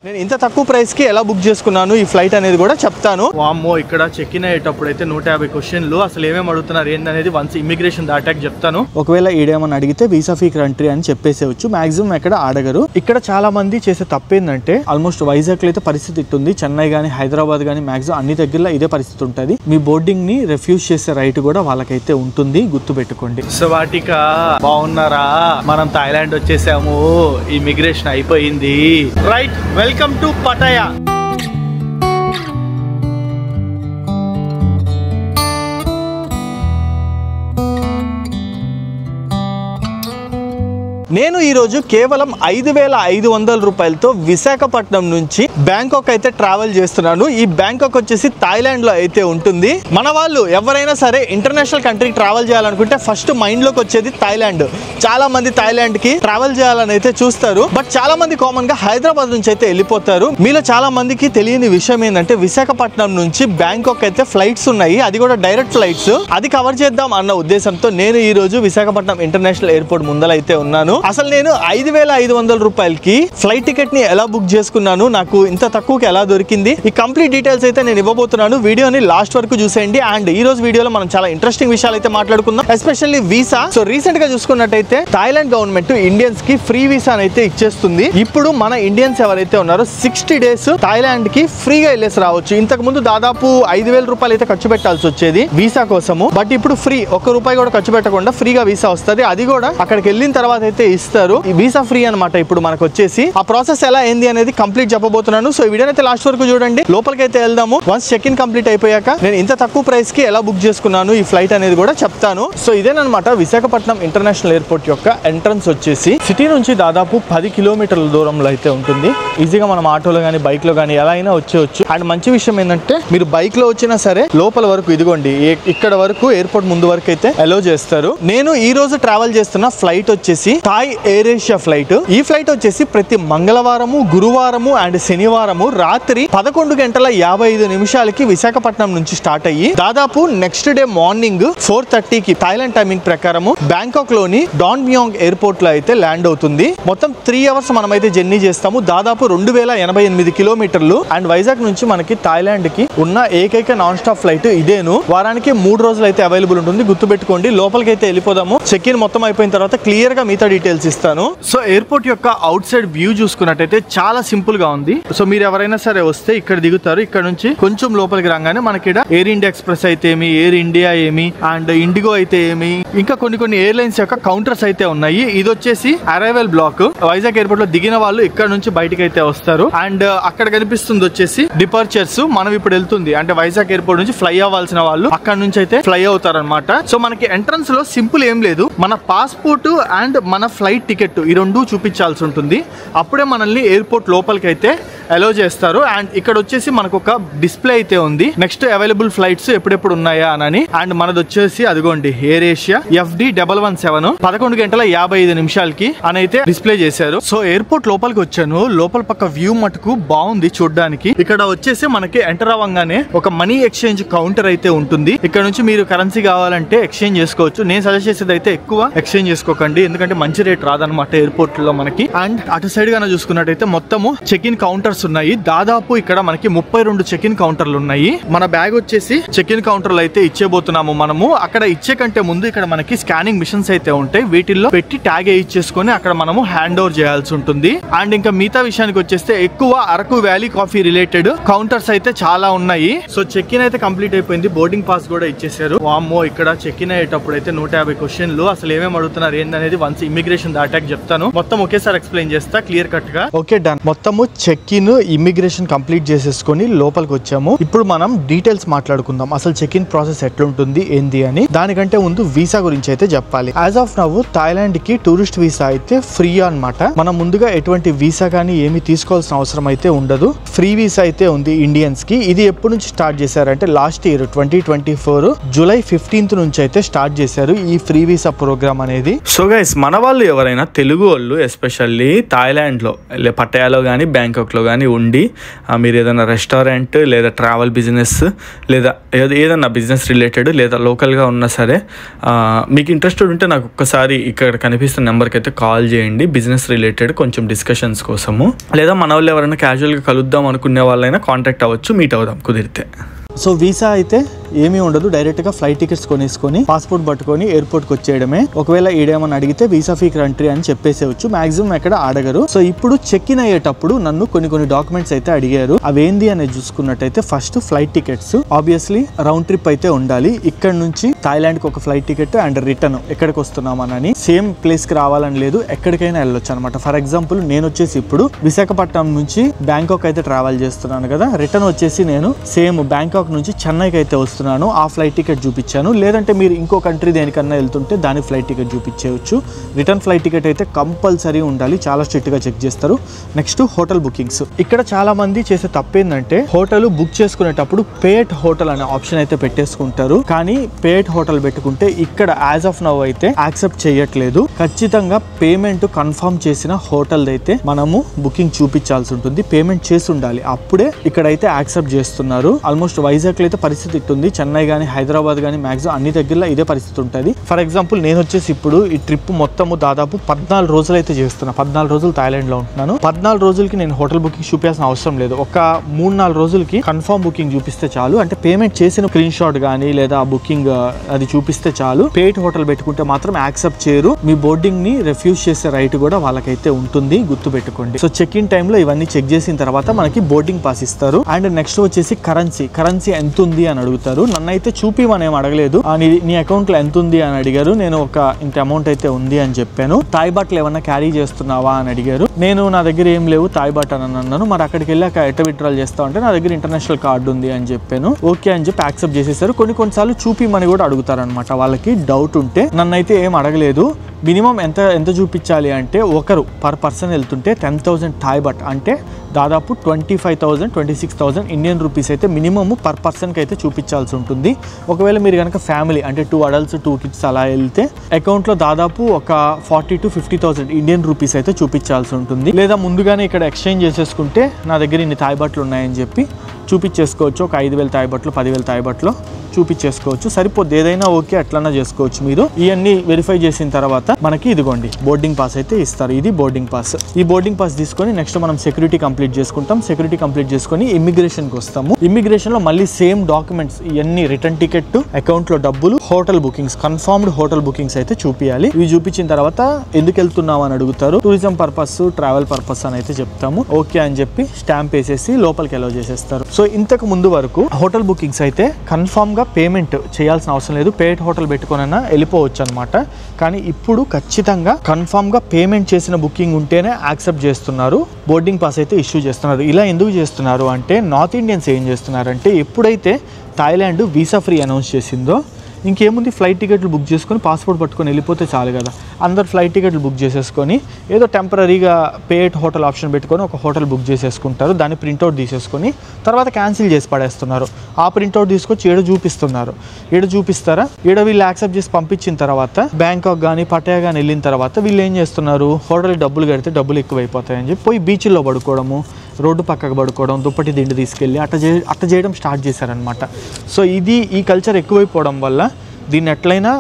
నేను ఇంత తక్కువ ప్రైస్ కి ఎలా బుక్ చేసుకున్నాను ఈ ఫ్లైట్ అనేది కూడా చెప్తాను. వామ్మో, ఇక్కడ చెక్ ఇన్ అయ్యేటప్పుడు అయితే 150 క్వశ్చన్లు, అసలు ఏమేమి అడుగుతున్నారు ఏందనేది వన్స్ ఇమిగ్రేషన్ దాటాక చెప్తాను. ఒకవేళ ఈడేమని అడిగితే వీసా ఫ్రీ కంట్రీ అని చెప్పేసేవచ్చు. మాక్సిమం ఎక్కడ అడగరు. ఇక్కడ చాలా మంది చేసే తప్పేందంటే ఆల్మోస్ట్ వైజాగ్ లో అయితే పరిస్థితి ఇట్టుంది, చెన్నై గానీ హైదరాబాద్ గానీ మాక్సిమం అన్ని దగ్గరలో ఇదే పరిస్థితి ఉంటుంది. మీ బోర్డింగ్ ని రిఫ్యూజ్ చేసే రైట్ కూడా వాళ్ళకైతే ఉంటుంది, గుర్తు పెట్టుకోండి. సవాటిక బాగున్నారా? మనం థాయిలాండ్ వచ్చేసాము, ఇమిగ్రేషన్ అయిపోయింది. Right, welcome to Pattaya. నేను ఈరోజు కేవలం 5,500 రూపాయలతో విశాఖపట్నం నుంచి బ్యాంకాక్ అయితే ట్రావెల్ చేస్తున్నాను. ఈ బ్యాంకాక్ వచ్చేసి థాయిలాండ్ లో అయితే ఉంటుంది. మన వాళ్ళు ఎవరైనా సరే ఇంటర్నేషనల్ కంట్రీకి ట్రావెల్ చేయాలనుకుంటే ఫస్ట్ మైండ్ లోకి వచ్చేది థాయిలాండ్. చాలా మంది థాయిలాండ్ కి ట్రావెల్ చేయాలని అయితే చూస్తారు, బట్ చాలా మంది కామన్ గా హైదరాబాద్ నుంచి అయితే వెళ్ళిపోతారు. మీలో చాలా మందికి తెలియని విషయం ఏంటంటే విశాఖపట్నం నుంచి బ్యాంకాక్ అయితే ఫ్లైట్స్ ఉన్నాయి, అది కూడా డైరెక్ట్ ఫ్లైట్స్. అది కవర్ చేద్దాం అన్న ఉద్దేశంతో నేను ఈ రోజు విశాఖపట్నం ఇంటర్నేషనల్ ఎయిర్పోర్ట్ ముందలైతే ఉన్నాను. అసలు నేను 5,500 రూపాయలకి ఫ్లైట్ టికెట్ ని ఎలా బుక్ చేసుకున్నాను, నాకు ఇంత తక్కువకి ఎలా దొరికింది, ఈ కంప్లీట్ డీటెయిల్స్ అయితే నేను ఇవ్వబోతున్నాను. వీడియోని లాస్ట్ వరకు చూసేయండి. అండ్ ఈ రోజు వీడియోలో మనం చాలా ఇంట్రెస్టింగ్ విషయాలు అయితే మాట్లాడుకుందాం, ఎస్పెషల్లీ వీసా. సో రీసెంట్ గా చూసుకున్నట్టయితే థాయిలాండ్ గవర్నమెంట్ ఇండియన్స్ కి ఫ్రీ వీసా అయితే ఇచ్చేస్తుంది. ఇప్పుడు మన ఇండియన్స్ ఎవరైతే ఉన్నారో 60 డేస్ థాయిలాండ్ కి ఫ్రీగా వెళ్ళేసి రావచ్చు. ఇంతకు ముందు దాదాపు 5,000 రూపాయలు అయితే ఖర్చు పెట్టాల్సి వచ్చేది వీసా కోసము, బట్ ఇప్పుడు ఫ్రీ, 1 రూపాయి కూడా ఖర్చు పెట్టకుండా ఫ్రీగా వీసా వస్తుంది. అది కూడా అక్కడికి వెళ్ళిన తర్వాత అయితే ఇస్తారు. ఈ వీసా ఫ్రీ అన్నమాట. ఇప్పుడు మనకు వచ్చేసి ఆ ప్రాసెస్ ఎలా ఏంది అనేది కంప్లీట్ చెప్పబోతున్నాను. సో ఈ వీడియో అయితే లాస్ట్ వరకు చూడండి. లోపలికి అయితే వెళ్దాము. వన్స్ చెక్ ఇన్ కంప్లీట్ అయిపోయాక నేను ఇంత తక్కువ ప్రైస్ కి ఎలా బుక్ చేసుకున్నాను ఈ ఫ్లైట్ అనేది కూడా చెప్తాను. సో ఇదేనమాట విశాఖపట్నం ఇంటర్నేషనల్ ఎయిర్పోర్ట్ యొక్క ఎంట్రన్స్ వచ్చేసి సిటీ నుంచి దాదాపు 10 కిలోమీటర్ల దూరంలో అయితే ఉంటుంది. ఈజీగా మనం ఆటోలో గానీ బైక్ లో గానీ ఎలా అయినా వచ్చేవచ్చు. అండ్ మంచి విషయం ఏంటంటే మీరు బైక్ లో వచ్చినా సరే లోపల వరకు ఇదిగోండి ఇక్కడ వరకు ఎయిర్పోర్ట్ ముందు వరకు అయితే అలో చేస్తారు. నేను ఈ రోజు ట్రావెల్ చేస్తున్న ఫ్లైట్ వచ్చేసి థాయ్ ఎయిర్ ఏషియా ఫ్లైట్. ఈ ఫ్లైట్ వచ్చేసి ప్రతి మంగళవారము, గురువారము అండ్ శనివారము రాత్రి 11:55 విశాఖపట్నం నుంచి స్టార్ట్ అయ్యి దాదాపు నెక్స్ట్ డే మార్నింగ్ 4:30కి థాయిలాండ్ టైమింగ్ ప్రకారము బ్యాంకాక్ లోని డాన్ మియాంగ్ ఎయిర్పోర్ట్ లో అయితే ల్యాండ్ అవుతుంది. మొత్తం 3 అవర్స్ మనం అయితే జర్నీ చేస్తాము. దాదాపు 2,088 కిలోమీటర్లు. అండ్ వైజాగ్ నుంచి మనకి థాయిలాండ్ కి ఉన్న ఏకైక నాన్ స్టాప్ ఫ్లైట్ ఇదేను. వారానికి 3 రోజులు అయితే అవైలబుల్ ఉంటుంది, గుర్తుపెట్టుకోండి. లోపలికి అయితే వెళ్ళిపోదాము. చెక్ ఇన్ మొత్తం అయిపోయిన తర్వాత క్లియర్ గా మిగతా డీటెయిల్స్ ఇస్తాను. సో ఎయిర్పోర్ట్ యొక్క అవుట్ సైడ్ వ్యూ చూసుకున్నట్టయితే చాలా సింపుల్ గా ఉంది. సో మీరు ఎవరైనా సరే వస్తే ఇక్కడ దిగుతారు. ఇక్కడ నుంచి కొంచెం లోపలికి రాగానే మనకి ఎయిర్ ఇండియా ఎక్స్ప్రెస్ అయితే ఏమి, ఎయిర్ ఇండియా ఏమి అండ్ ఇండిగో అయితే ఏమి, ఇంకా కొన్ని ఎయిర్లైన్స్ యొక్క కౌంటర్స్ అయితే ఉన్నాయి. ఇది వచ్చేసి అరైవల్ బ్లాక్. వైజాగ్ ఎయిర్పోర్ట్ లో దిగిన వాళ్ళు ఇక్కడ నుంచి బయటకి అయితే వస్తారు. అండ్ అక్కడ కనిపిస్తుంది వచ్చేసి డిపార్చర్స్. మనం ఇప్పుడు వెళ్తుంది అంటే వైజాగ్ ఎయిర్పోర్ట్ నుంచి ఫ్లై అవ్వాల్సిన వాళ్ళు అక్కడ నుంచి అయితే ఫ్లై అవుతారు అనమాట. సో మనకి ఎంట్రన్స్ లో సింపుల్ ఏం లేదు, మన పాస్పోర్ట్ అండ్ మన ఫ్లైట్ టికెట్ ఈ రెండు చూపించాల్సి ఉంటుంది. అప్పుడే మనల్ని ఎయిర్పోర్ట్ లోపలికి అయితే అలో చేస్తారు. అండ్ ఇక్కడ వచ్చేసి మనకు ఒక డిస్ప్లే అయితే ఉంది, నెక్స్ట్ అవైలబుల్ ఫ్లైట్స్ ఎప్పుడెప్పుడు ఉన్నాయా అని. అండ్ మనది వచ్చేసి అదిగోండి ఎయిర్ ఏషియా FD117 11:55 అని అయితే డిస్ప్లే చేశారు. సో ఎయిర్పోర్ట్ లోపలికి వచ్చాను. లోపల పక్క వ్యూ మటుకు బాగుంది చూడడానికి. ఇక్కడ వచ్చేసి మనకి ఎంటర్ అవ్వగానే ఒక మనీ ఎక్స్చేంజ్ కౌంటర్ అయితే ఉంటుంది. ఇక్కడ నుంచి మీరు కరెన్సీ కావాలంటే ఎక్స్చేంజ్ చేసుకోవచ్చు. నేను సజెస్ట్ చేసేది అయితే ఎక్కువ ఎక్స్చేంజ్ చేసుకోకండి, ఎందుకంటే మంచి రేట్ రాదనమాట ఎయిర్పోర్ట్ లో మనకి. అండ్ అటు సైడ్ గా చూసుకున్నట్టయితే మొత్తము చెక్ ఇన్ కౌంటర్స్ ఉన్నాయి. దాదాపు ఇక్కడ మనకి 32 చెక్ ఇన్ కౌంటర్లు ఉన్నాయి. మన బ్యాగ్ వచ్చేసి చెక్ ఇన్ కౌంటర్లు అయితే ఇచ్చేబోతున్నాము మనము. అక్కడ ఇచ్చే కంటే ముందు ఇక్కడ మనకి స్కానింగ్ మిషన్స్ అయితే ఉంటాయి. వీటిల్లో పెట్టి ట్యాగ్ ఇచ్చేసుకొని అక్కడ మనము హ్యాండ్ ఓవర్ చేయాల్సి ఉంటుంది. అండ్ ఇంకా మిగతా విషయానికి వచ్చేస్తే ఎక్కువ Araku valley coffee related counters అయితే చాలా ఉన్నాయి. సో చెక్ ఇన్ అయితే కంప్లీట్ అయిపోయింది. బోర్డింగ్ పాస్ కూడా ఇచ్చేసారు. వామ్మో, ఇక్కడ చెక్ ఇన్ అయ్యేటప్పుడు అయితే 150 క్వశ్చన్లు, అసలు ఏమేమి అడుగుతున్నారు ఏందనేది వన్స్ ఇమిగ్రేషన్ దాటాక చెప్తాను. మొత్తం ఒకేసారి ఎక్స్ప్లెయిన్ చేస్తా క్లియర్ కట్ గా. Okay, done. మొత్తము చెక్ ఇన్ ఇమిగ్రేషన్ కంప్లీట్ చేసేసుకొని లోపలికి వచ్చాము. ఇప్పుడు మనం డీటెయిల్స్ మాట్లాడుకుందాం. అసలు చెక్ ఇన్ ప్రాసెస్ ఎట్లుంటుంది ఏంది అని. దానికంటే ముందు వీసా గురించి అయితే చెప్పాలి. యాజ్ ఆఫ్ నవ్ థాయిలాండ్ కి టూరిస్ట్ వీసా అయితే ఫ్రీ అన్నమాట. మనం ముందుగా ఎటువంటి వీసా కానీ ఏమి తీసుకోవాల్సిన అవసరం అయితే ఉండదు. ఫ్రీ వీసా అయితే ఉంది ఇండియన్స్ కి. ఇది ఎప్పటి నుంచి స్టార్ట్ చేశారంటే లాస్ట్ ఇయర్ 2024 జూలై 15th నుంచి అయితే స్టార్ట్ చేశారు ఈ ఫ్రీ వీసా ప్రోగ్రామ్ అనేది. సో గైస్, మన వాళ్ళు ఎవరైనా తెలుగు వాళ్ళు ఎస్పెషల్లీ థాయిలాండ్ లో పటాయాలో గానీ బ్యాంకాక్ లో గానీ కానీ ఉండి మీరు ఏదైనా రెస్టారెంట్ లేదా ట్రావెల్ బిజినెస్ లేదా ఏదైనా బిజినెస్ రిలేటెడ్ లేదా లోకల్గా ఉన్నా సరే మీకు ఇంట్రెస్టెడ్ ఉంటే నాకు ఒక్కసారి ఇక్కడ కనిపిస్తున్న నెంబర్కి అయితే కాల్ చేయండి, బిజినెస్ రిలేటెడ్ కొంచెం డిస్కషన్స్ కోసము. లేదా మన వాళ్ళు ఎవరైనా క్యాజువల్గా కలుద్దాం అనుకునే వాళ్ళైనా కాంటాక్ట్ అవ్వచ్చు, మీట్ అవుదాం కుదిరితే. సో వీసా అయితే ఏమీ ఉండదు, డైరెక్ట్గా ఫ్లైట్ టికెట్స్ కొనేసుకొని పాస్పోర్ట్ పట్టుకొని ఎయిర్పోర్ట్కి వచ్చేయడమే. ఒకవేళ ఈడేమని అడిగితే వీసా ఫ్రీ కంట్రీ అని చెప్పేసేవచ్చు, మాక్సిమం ఎక్కడ అడగరు. సో ఇప్పుడు చెక్ ఇన్ అయ్యేటప్పుడు నన్ను కొన్ని డాక్యుమెంట్స్ అయితే అడిగారు. అవేంది అనేది చూసుకున్నట్టయితే first flight tickets, obviously round trip అయితే ఉండాలి. ఇక్కడ నుంచి థాయిలాండ్కి ఒక ఫ్లైట్ టికెట్ అండ్ రిటర్న్ ఎక్కడికి వస్తున్నామని, సేమ్ ప్లేస్కి రావాలని లేదు, ఎక్కడికైనా వెళ్ళొచ్చు అనమాట. ఫర్ ఎగ్జాంపుల్ నేను వచ్చేసి ఇప్పుడు విశాఖపట్నం నుంచి బ్యాంకాక్ అయితే ట్రావెల్ చేస్తున్నాను కదా, రిటర్న్ వచ్చేసి నేను సేమ్ బ్యాంకాక్ నుంచి చెన్నైకి అయితే వస్తున్నాను, ఆ ఫ్లైట్ టికెట్ చూపించాను. లేదంటే మీరు ఇంకో కంట్రీ దేనికన్నా వెళ్తుంటే దాని ఫ్లైట్ టికెట్ చూపించేయచ్చు. రిటర్న్ ఫ్లైట్ టికెట్ అయితే కంపల్సరీ ఉండాలి, చాలా స్ట్రిక్ట్గా చెక్ చేస్తారు. Next hotel bookings. ఇక్కడ చాలా మంది చేసే తప్పేందంటే హోటల్ బుక్ చేసుకునేటప్పుడు పేట్ హోటల్ అనే ఆప్షన్ అయితే పెట్టేసుకుంటారు. కానీ పేట్ హోటల్ పెట్టుకుంటే ఇక్కడ యాజ్ ఆఫ్ నౌ అయితే యాక్సెప్ట్ చేయట్లేదు. ఖచ్చితంగా పేమెంట్ కన్ఫర్మ్ చేసిన హోటల్ అయితే మనము బుకింగ్ చూపించాల్సి ఉంటుంది, పేమెంట్ చేసి ఉండాలి, అప్పుడే ఇక్కడైతే యాక్సెప్ట్ చేస్తున్నారు. ఆల్మోస్ట్ వైజాగ్ లో అయితే పరిస్థితి ఇట్టుంది, చెన్నై కానీ హైదరాబాద్ కానీ మాక్సిమం అన్ని దగ్గరలో ఇదే పరిస్థితి ఉంటుంది. ఫర్ ఎగ్జాంపుల్ నేను వచ్చేసి ఇప్పుడు ఈ ట్రిప్ మొత్తము దాదాపు 14 రోజులు అయితే చేస్తున్నా, 14 రోజులు థాయిలాండ్ లో ఉంటున్నాను. 14 రోజులకి నేను హోటల్ బుకింగ్ చూపించాల్సిన అవసరం లేదు, ఒక 3-4 రోజులకి కన్ఫర్మ్ బుకింగ్ చూపిస్తే చాలు. అంటే పేమెంట్ చేసిన స్క్రీన్ షాట్ కానీ లేదా బుకింగ్ అది చూపిస్తే చాలు. పేట్ హోటల్ పెట్టుకుంటే మాత్రం యాక్సెప్ట్ చేయరు, మీ బోర్డింగ్ ని రిఫ్యూజ్ చేసే రైట్ కూడా వాళ్ళకైతే ఉంటుంది, గుర్తు పెట్టుకోండి. సో చెక్ ఇన్ టైమ్ లో ఇవన్నీ చెక్ చేసిన తర్వాత మనకి బోర్డింగ్ పాస్ ఇస్తారు. అండ్ నెక్స్ట్ వచ్చేసి కరెన్సీ ఎంత ఉంది అని అడుగుతారు. నన్ను అయితే చూపిమని ఏం అడగలేదు, నీ అకౌంట్ లో ఎంత ఉంది అని అడిగారు. నేను ఒక ఇంత అమౌంట్ అయితే ఉంది అని చెప్పాను. థాయ్ బాట్లు ఏమన్నా క్యారీ చేస్తున్నావా అని అడిగారు. నేను నా దగ్గర ఏం లేవు థాయ్ బాట్ అని అన్నాను. మరి అక్కడికి వెళ్ళాక ఎట్ట విత్డ్రాల్ చేస్తావు అంటే నా దగ్గర ఇంటర్నేషనల్ కార్డు ఉంది అని చెప్పాను. ఓకే అని చెప్పి యాక్సెప్ట్ చేసేసారు. కొన్నిసార్లు చూపిమని కూడా అడుగుతారు అనమాట, వాళ్ళకి డౌట్ ఉంటే. నన్ను అయితే ఏం అడగలేదు. మినిమం ఎంత చూపించాలి అంటే ఒకరు పర్ పర్సన్ వెళ్తుంటే 10,000 థాయ్ బాట్ అంటే దాదాపు 25,000-26,000 ఇండియన్ రూపీస్ అయితే మినిమమ్ పర్ పర్సన్కి అయితే చూపించాల్సి ఉంటుంది. ఒకవేళ మీరు కనుక ఫ్యామిలీ అంటే 2 అడల్ట్స్ 2 కిడ్స్ అలా వెళ్తే అకౌంట్లో దాదాపు ఒక 40,000-50,000 ఇండియన్ రూపీస్ అయితే చూపించాల్సి ఉంటుంది. లేదా ముందుగానే ఇక్కడ ఎక్స్చేంజ్ చేసేసుకుంటే నా దగ్గర ఇన్ని థాయ్ బాట్లు ఉన్నాయని చెప్పి చూపించేసుకోవచ్చు. ఒక 5,000 థాయ్ బాట్లు 10,000 థాయ్ బాట్లు చూపించేసుకోవచ్చు, సరిపోద్ది. ఏదైనా ఓకే అట్లన్నా చేసుకోవచ్చు మీరు. ఇవన్నీ వెరిఫై చేసిన తర్వాత మనకి ఇదిగోండి బోర్డింగ్ పాస్ అయితే ఇస్తారు. ఇది బోర్డింగ్ పాస్. ఈ బోర్డింగ్ పాస్ తీసుకొని నెక్స్ట్ మనం సెక్యూరిటీ కంప్లీట్ చేసుకుంటాం. సెక్యూరిటీ కంప్లీట్ చేసుకొని ఇమిగ్రేషన్కి వస్తాము. ఇమిగ్రేషన్ లో మళ్ళీ సేమ్ డాక్యుమెంట్స్ ఇవన్నీ, రిటర్న్ టికెట్, అకౌంట్ లో డబ్బులు, hotel bookings, confirmed hotel bookings అయితే చూపించాలి. ఇవి చూపించిన తర్వాత ఎందుకు వెళ్తున్నావు అని అడుగుతారు. టూరిజం పర్పస్, ట్రావెల్ పర్పస్ అని అయితే చెప్తాము. ఓకే అని చెప్పి స్టాంప్ వేసేసి లోపలికి అలౌ చేసేస్తారు. సో ఇంతకు ముందు వరకు హోటల్ బుకింగ్స్ అయితే కన్ఫర్మ్ గా పేమెంట్ చేయాల్సిన అవసరం లేదు, పేడ్ హోటల్ పెట్టుకునైనా వెళ్ళిపోవచ్చు అనమాట. కానీ ఇప్పుడు ఖచ్చితంగా కన్ఫర్మ్ గా పేమెంట్ చేసిన బుకింగ్ ఉంటేనే యాక్సెప్ట్ చేస్తున్నారు, బోర్డింగ్ పాస్ అయితే ఇష్యూ చేస్తున్నారు. ఇలా ఎందుకు చేస్తున్నారు అంటే నార్త్ ఇండియన్స్ ఏం చేస్తున్నారంటే ఎప్పుడైతే థాయిలాండ్ వీసా ఫ్రీ అనౌన్స్ చేసిందో ఇంకేముంది, ఫ్లైట్ టికెట్లు బుక్ చేసుకొని పాస్పోర్ట్ పట్టుకొని వెళ్ళిపోతే చాలు కదా. అందరు ఫ్లైట్ టికెట్లు బుక్ చేసేసుకొని ఏదో టెంపరీగా పేట్ హోటల్ ఆప్షన్ పెట్టుకొని ఒక హోటల్ బుక్ చేసేసుకుంటారు, దాన్ని ప్రింట్అవుట్ తీసేసుకొని తర్వాత క్యాన్సిల్ చేసి పడేస్తున్నారు. ఆ ప్రింట్అవుట్ తీసుకొచ్చి ఏడ చూపిస్తున్నారు. ఏడ చూపిస్తారా, ఏడ వీళ్ళు యాక్సెప్ట్ చేసి పంపించిన తర్వాత బ్యాంకాక్ కానీ పటాయా కానీ వెళ్ళిన తర్వాత వీళ్ళు ఏం చేస్తున్నారు, హోటల్కి డబ్బులు కడితే డబ్బులు ఎక్కువైపోతాయని చెప్పి పోయి బీచ్ల్లో పడుకోవడము, రోడ్డు పక్కకు పడుకోవడం, దుప్పటి దిండి తీసుకెళ్ళి అట్ట చేయడం స్టార్ట్ చేశారనమాట. సో ఈ కల్చర్ ఎక్కువైపోవడం వల్ల దీన్ని ఎట్లయినా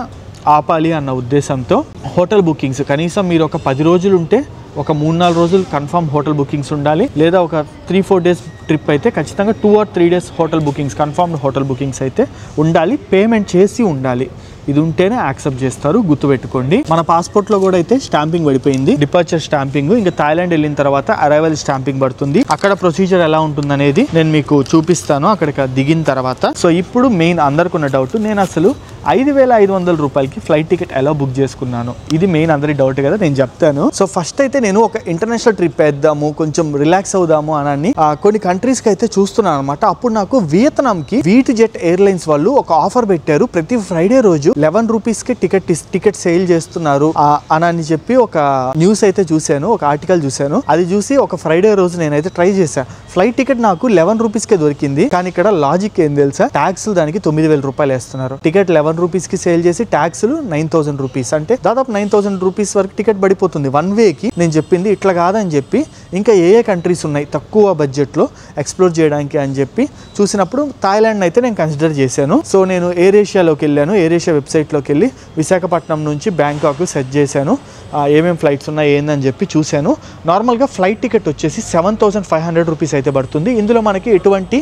ఆపాలి అన్న ఉద్దేశంతో హోటల్ బుకింగ్స్ కనీసం మీరు ఒక 10 రోజులు ఉంటే ఒక 3-4 రోజులు కన్ఫర్మ్ హోటల్ బుకింగ్స్ ఉండాలి. లేదా ఒక 3-4 డేస్ ట్రిప్ అయితే ఖచ్చితంగా 2 or 3 days hotel bookings, confirmed hotel bookings అయితే ఉండాలి, పేమెంట్ చేసి ఉండాలి. ఇది ఉంటేనే యాక్సెప్ట్ చేస్తారు, గుర్తుపెట్టుకోండి. మన పాస్పోర్ట్ లో కూడా అయితే స్టాంపింగ్ పడిపోయింది, డిపార్చర్ స్టాంపింగ్. ఇంకా థాయిలాండ్ వెళ్ళిన తర్వాత అరైవల్ స్టాంపింగ్ పడుతుంది. అక్కడ ప్రొసీజర్ ఎలా ఉంటుంది అనేది నేను మీకు చూపిస్తాను అక్కడికి దిగిన తర్వాత. సో ఇప్పుడు మెయిన్ అందరికున్న డౌట్, నేను అసలు 5,500 రూపాయలకి ఫ్లైట్ టికెట్ ఎలా బుక్ చేసుకున్నాను, ఇది మెయిన్ అందరి డౌట్ కదా, నేను చెప్తాను. సో ఫస్ట్ అయితే నేను ఒక ఇంటర్నేషనల్ ట్రిప్ వేద్దాము, కొంచెం రిలాక్స్ అవుదాము అని కొన్ని కంట్రీస్ కి అయితే చూస్తున్నాను అనమాట. అప్పుడు నాకు వియత్నాం కి వీట్ జెట్ ఎయిర్లైన్స్ వాళ్ళు ఒక ఆఫర్ పెట్టారు. ప్రతి ఫ్రైడే రోజు 11 రూపీస్ కి టికెట్ సేల్ చేస్తున్నారు అని చెప్పి ఒక న్యూస్ అయితే చూశాను, ఒక ఆర్టికల్ చూశాను. అది చూసి ఒక ఫ్రైడే రోజు నేనైతే ట్రై చేశాను. ఫ్లైట్ టికెట్ నాకు 11 రూపీస్ కే దొరికింది. కానీ ఇక్కడ లాజిక్ ఏం తెలుసా, ట్యాక్స్ దానికి 9,000 రూపాయలు వేస్తున్నారు. టికెట్ 11 రూపీస్కి సేల్ చేసి ట్యాక్స్లు 9000 రూపీస్, అంటే దాదాపు 9000 రూపీస్ వరకు టికెట్ పడిపోతుంది 1 వేకి. నేను చెప్పింది ఇట్లా కాదని చెప్పి ఇంకా ఏ కంట్రీస్ ఉన్నాయి తక్కువ బడ్జెట్లో ఎక్స్ప్లోర్ చేయడానికి అని చెప్పి చూసినప్పుడు థాయిలాండ్ అయితే నేను కన్సిడర్ చేశాను. సో నేను ఎయిర్ ఏషియాలోకి వెళ్ళాను. ఎయిర్ ఏషియా వెబ్సైట్లోకి వెళ్ళి విశాఖపట్నం నుంచి బ్యాంకాక్ సెర్చ్ చేశాను, ఏమేమి ఫ్లైట్స్ ఉన్నాయి ఏందని చెప్పి చూశాను. నార్మల్గా ఫ్లైట్ టికెట్ వచ్చేసి 7500 రూపీస్ అయితే పడుతుంది. ఇందులో మనకి ఎటువంటి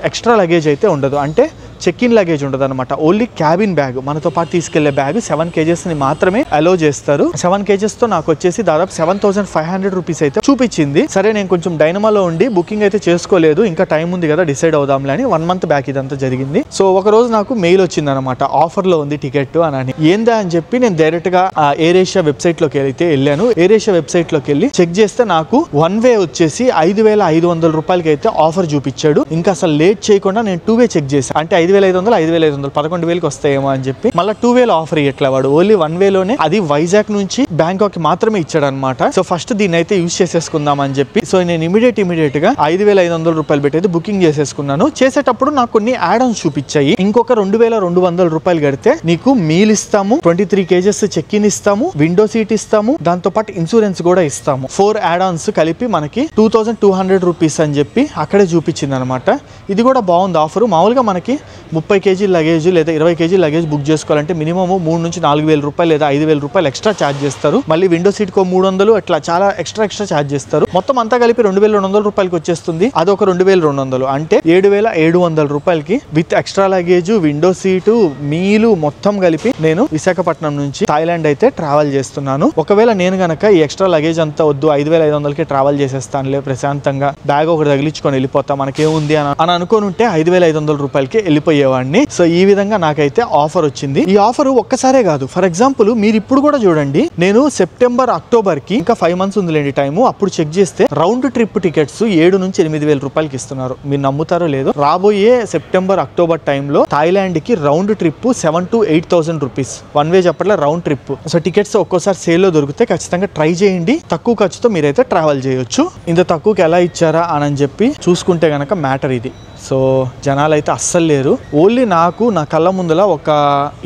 ఎక్స్ట్రా లగేజ్ అయితే ఉండదు, అంటే చెక్ ఇన్ లగేజ్ ఉండదు అనమాట. ఓన్లీ క్యాబిన్ బ్యాగ్, మనతో పాటు తీసుకెళ్లే బ్యాగ్ 7 kgsని మాత్రమే అలో చేస్తారు. 7 kgsతో నాకు వచ్చేసి దాదాపు 7500 రూపీస్ అయితే చూపించింది. సరే నేను కొంచెం డైనమాలో ఉండి బుకింగ్ అయితే చేసుకోలేదు, ఇంకా టైం ఉంది కదా డిసైడ్ అవుదాంలే అని 1 month బ్యాక్ ఇదంతా జరిగింది. సో ఒక రోజు నాకు మెయిల్ వచ్చింది అనమాట, ఆఫర్లో ఉంది టికెట్ అని. ఏందా అని చెప్పి నేను డైరెక్ట్ గా ఎయిర్ ఏషియా వెబ్సైట్ లోకి అయితే వెళ్ళాను. ఎయిర్ ఏషియా వెబ్సైట్ లోకి వెళ్ళి చెక్ చేస్తే నాకు 1 వే వచ్చేసి 5500 రూపాయలకి అయితే ఆఫర్ చూపించాడు. ఇంకా అసలు లేట్ చేయకుండా నేను 2 వే చెక్ చేశాను, అంటే 5500 11,000కి వస్తాయేమో అని చెప్పి. మళ్ళీ 2 వేల ఆఫర్ ఇట్లా వాడు ఓన్లీ 1 వేలోనే, అది వైజాగ్ నుంచి బ్యాంకాక్ కి మాత్రమే ఇచ్చాడు అనమాట. సో ఫస్ట్ దీన్ని అయితే యూజ్ చేసేసుకుందాం అని చెప్పి సో నేను ఇమీడియట్ గా 5500 రూపాయలు పెట్టి అయితే బుకింగ్ చేసేసుకున్నాను. చేసేటప్పుడు నాకు కొన్ని యాడ్ ఆన్స్ చూపించాయి. ఇంకొక 2200 రూపాయలు కడితే నీకు మీల్ ఇస్తాము, 23 kgs చెక్ ఇన్ ఇస్తాము, విండో సీట్ ఇస్తాము, దాంతో పాటు ఇన్సూరెన్స్ కూడా ఇస్తాము. 4 యాడ్ ఆన్స్ కలిపి మనకి 2200 రూపీస్ అని చెప్పి అక్కడే చూపించింది అనమాట. ఇది కూడా బాగుంది ఆఫర్. మామూలుగా మనకి 30 kg లగేజ్ లేదా 20 kg లగేజ్ బుక్ చేసుకోవాలంటే మినిమం 3 నుంచి 4000 రూపాయలు లేదా 5000 రూపాయలు ఎక్స్ట్రా ఛార్జ్ చేస్తారు. మళ్ళీ విండో సీట్ కో 300 అట్లా చాలా ఎక్స్ట్రా ఛార్జ్ చేస్తారు. మొత్తం అంతా కలిపి 2200 రూపాయలకి వచ్చేస్తుంది. అదొక 2200, అంటే 7700 రూపాయలకి with extra luggage, window seat, meals మొత్తం కలిపి నేను విశాఖపట్నం నుంచి థాయిలాండ్ అయితే ట్రావెల్ చేస్తున్నాను. ఒకవేళ నేను గనక ఈ ఎక్స్ట్రా లగేజ్ అంతా వద్దు 5500కి ట్రావెల్ చేసేస్తానులే ప్రశాంతంగా బ్యాగ్ ఒకటి తగిలించుకొని వెళ్ళిపోతా మనకేముంది అని అనుకోని ఉంటే 5500 రూపాయలకి వెళ్ళిపోయేవాడిని. సో ఈ విధంగా నాకైతే ఆఫర్ వచ్చింది. ఈ ఆఫర్ ఒక్కసారే కాదు, ఫర్ ఎగ్జాంపుల్ మీరు ఇప్పుడు కూడా చూడండి, నేను సెప్టెంబర్ అక్టోబర్ కి ఇంకా 5 months ఉందిలేండి టైము, అప్పుడు చెక్ చేస్తే రౌండ్ ట్రిప్ టికెట్స్ 7 నుంచి 8000 రూపాయలకి ఇస్తున్నారు. మీరు నమ్ముతారో లేదో, రాబోయే సెప్టెంబర్ అక్టోబర్ టైంలో థాయిలాండ్ కి రౌండ్ ట్రిప్ 7,000 to 8,000 రూపీస్ 1 వే చెప్పట్లే, రౌండ్ ట్రిప్. సో టికెట్స్ ఒక్కోసారి సేల్ లో దొరికితే ఖచ్చితంగా ట్రై చేయండి, తక్కువ ఖర్చుతో మీరైతే ట్రావెల్ చేయొచ్చు. ఇంత తక్కువకి ఎలా ఇచ్చారా అని చెప్పి చూసుకుంటే గనక మ్యాటర్ ఇది. సో జనాలు అయితే అస్సలు లేరు, ఓన్లీ నాకు నా కళ్ళ ముందుల ఒక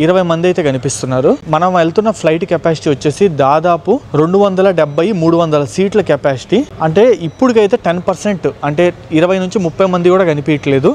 20 మంది అయితే కనిపిస్తున్నారు. మనం వెళ్తున్న ఫ్లైట్ కెపాసిటీ వచ్చేసి దాదాపు 270-300 సీట్ల కెపాసిటీ. అంటే ఇప్పటికైతే 10%, అంటే 20 నుంచి 30 మంది కూడా కనిపించట్లేదు.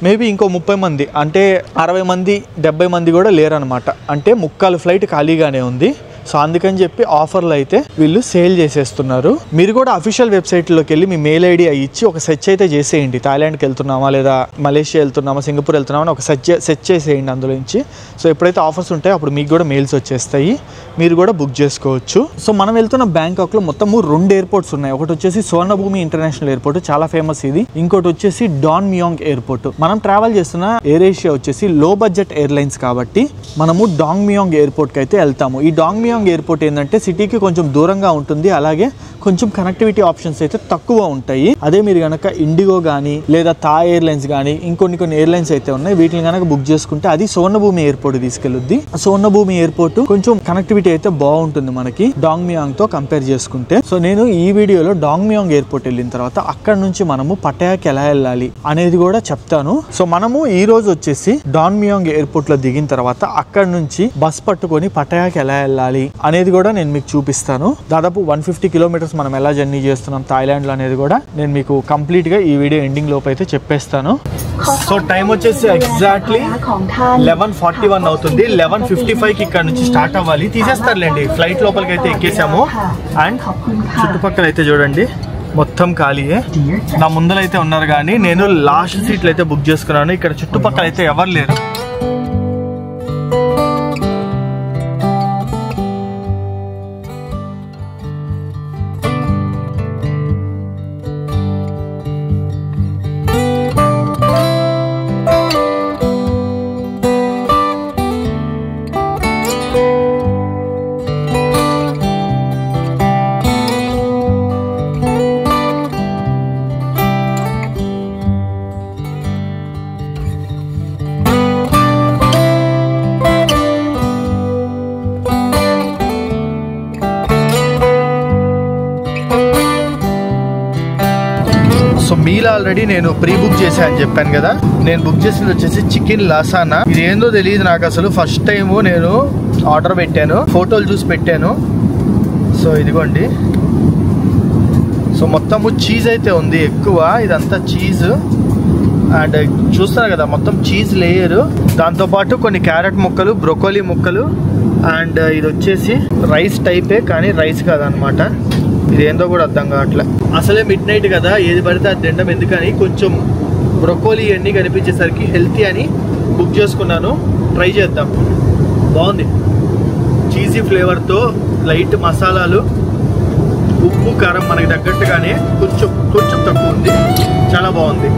మేబీ ఇంకో 30 మంది, అంటే 60 మంది 70 మంది కూడా లేరనమాట. అంటే 3/4 ఫ్లైట్ ఖాళీగానే ఉంది. సో అందుకని చెప్పి ఆఫర్లు అయితే వీళ్ళు సేల్ చేసేస్తున్నారు. మీరు కూడా అఫీషియల్ వెబ్సైట్లోకి వెళ్ళి మీ మెయిల్ ఐడి ఇచ్చి ఒక సెర్చ్ అయితే చేసేయండి. థాయిలాండ్కి వెళ్తున్నామా లేదా మలేషియా వెళ్తున్నామా సింగపూర్ వెళ్తున్నామా అని ఒక సెర్చ్ చేసేయండి అందులో నుంచి. సో ఎప్పుడైతే ఆఫర్స్ ఉంటాయో అప్పుడు మీకు కూడా మెయిల్స్ వచ్చేస్తాయి, మీరు కూడా బుక్ చేసుకోవచ్చు. సో మనం వెళ్తున్న బ్యాంకాక్లో మొత్తము 2 ఎయిర్పోర్ట్స్ ఉన్నాయి. ఒకటి వచ్చేసి సువర్ణభూమి ఇంటర్నేషనల్ ఎయిర్పోర్ట్, చాలా ఫేమస్ ఇది. ఇంకోటి వచ్చేసి డాన్ మియాంగ్ ఎయిర్పోర్ట్. మనం ట్రావెల్ చేస్తున్న ఎయిర్ ఏషియా వచ్చేసి లో బడ్జెట్ ఎయిర్లైన్స్ కాబట్టి మనము డాంగ్ మియాంగ్ ఎయిర్పోర్ట్కి అయితే వెళ్తాము. ఈ డాంగ్ మియాంగ్ ఎయిర్పోర్ట్ ఏంటంటే సిటీకి కొంచెం దూరంగా ఉంటుంది, అలాగే కొంచెం కనెక్టివిటీ ఆప్షన్స్ అయితే తక్కువ ఉంటాయి. అదే మీరు కనుక ఇండిగో కానీ లేదా థాయ్ ఎయిర్లైన్స్ కానీ ఇంకొన్ని ఎయిర్లైన్స్ అయితే ఉన్నాయి, వీటిని కనుక బుక్ చేసుకుంటే అది సువర్ణభూమి ఎయిర్పోర్ట్ తీసుకెళ్లుద్ది. సువర్ణభూమి ఎయిర్పోర్ట్ కొంచెం కనెక్టివిటీ అయితే బాగుంటుంది మనకి డాంగ్ మియాంగ్ తో కంపేర్ చేసుకుంటే. సో నేను ఈ వీడియోలో డాంగ్ మియాంగ్ ఎయిర్పోర్ట్ వెళ్ళిన తర్వాత అక్కడ నుంచి మనము పటాయాకి ఎలా వెళ్ళాలి అనేది కూడా చెప్తాను. సో మనము ఈ రోజు వచ్చేసి డాంగ్ మియాంగ్ ఎయిర్పోర్ట్ లో దిగిన తర్వాత అక్కడ నుంచి బస్ పట్టుకొని పటాయాకి ఎలా వెళ్ళాలి అనేది కూడా నేను మీకు చూపిస్తాను. దాదాపు 150 kilometers మనం ఎలా జర్నీ చేస్తున్నాం థాయిలాండ్ లో అనేది కూడా నేను మీకు కంప్లీట్ గా ఈ వీడియో ఎండింగ్ లోపు అయితే చెప్పేస్తాను. సో టైం వచ్చేసి ఎగ్జాక్ట్లీ 11:41 అవుతుంది. 11:55కి ఇక్కడ నుంచి స్టార్ట్ అవ్వాలి. తీసేస్తారులేండి, ఫ్లైట్ లోపలికి అయితే ఎక్కేసాము. అండ్ చుట్టుపక్కల అయితే చూడండి మొత్తం ఖాళీయే. నా ముందరైతే ఉన్నారు కానీ నేను లాస్ట్ సీట్లు అయితే బుక్ చేసుకున్నాను. ఇక్కడ చుట్టుపక్కల అయితే ఎవరు లేరు. మీల్ ఆల్రెడీ నేను ప్రీ బుక్ చేశాను అని చెప్పాను కదా. నేను బుక్ చేసింది వచ్చేసి చికెన్ లసానా. ఇది ఏందో తెలియదు నాకు అసలు. ఫస్ట్ టైం నేను ఆర్డర్ పెట్టాను, ఫోటోలు చూసి పెట్టాను. సో ఇదిగోండి. సో మొత్తము చీజ్ అయితే ఉంది ఎక్కువ, ఇదంతా చీజ్. అండ్ చూస్తారు కదా మొత్తం చీజ్ లేయరు. దాంతోపాటు కొన్ని క్యారెట్ ముక్కలు, బ్రొకోలీ ముక్కలు. అండ్ ఇది వచ్చేసి రైస్ టైపే కానీ రైస్ కాదనమాట. ఇది ఏందో కూడా అర్థం కావట్లే. అసలే మిడ్ నైట్ కదా, ఏది పడితే అది తినడం ఎందుకని కొంచెం బ్రొకోలీ అన్నీ కనిపించేసరికి హెల్తీ అని బుక్ చేసుకున్నాను. ట్రై చేద్దాం. బాగుంది, చీజీ ఫ్లేవర్తో, లైట్ మసాలాలు, ఉప్పు కారం మనకి తగ్గట్టుగానే కొంచెం తక్కువ ఉంది. చాలా బాగుంది.